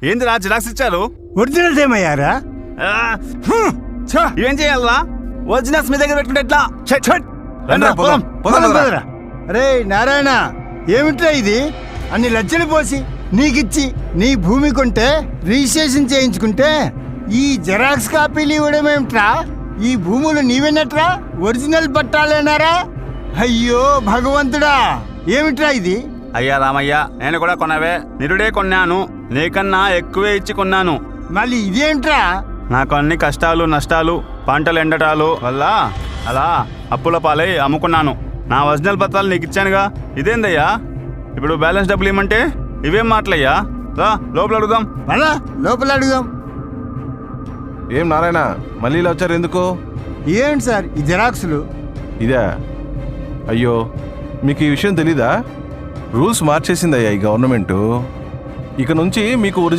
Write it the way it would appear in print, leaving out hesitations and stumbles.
ఏందిరా జిరాక్స్ ఇచ్చారు? ఒరిజినల్స్ ఏమయ్యారా? ఏం చేయాలరా? ఒరిజినల్స్ మీ దగ్గర పెట్టుకుంటే ఎట్లా? అరే నారాయణ, ఏమిట్రా ఇది? అన్ని లక్షలు పోసి నీకిచ్చి నీ భూమి కొంటే రిజిస్ట్రేషన్ చేయించుకుంటే ఈ జెరాక్స్ కాపీలు ఇవ్వడమేమిట్రా? ఈ భూములు నీవెన్నట్రా? ఒరిజినల్ పట్టాలేనారా? అయ్యో భగవంతుడా, ఏమిట్రా ఇది? అయ్యా రామయ్య, నేను కూడా కొనవే, నిరుడే కొన్నాను, నీకన్నా ఎక్కువే ఇచ్చి కొన్నాను. మళ్ళీ ఇదేంట్రా? నాకు అన్ని కష్టాలు నష్టాలు పంటలు ఎండటాలు వల్ల అలా అప్పుల పాలై అమ్ముకున్నాను. నా ఒరిజినల్ పత్రాలు నీకు ఇచ్చానుగా, ఇదేందయ్యా ఇప్పుడు బ్యాలెన్స్ డబ్బులు ఇవ్వమంటే? ఇవేం మాటలయ్యా? రా లోపల అడుగుదాం. మళ్ళా లోపల అడుగుదాం. ఏం నారాయణ, మళ్ళీ ఇలా వచ్చారు ఎందుకు? ఏంటి సార్ ఈ జెరాక్స్లు? ఇదా? అయ్యో, మీకు ఈ విషయం తెలీదా? రూల్స్ మార్చేసిందయ్యా ఈ గవర్నమెంటు. ఇక నుంచి మీకు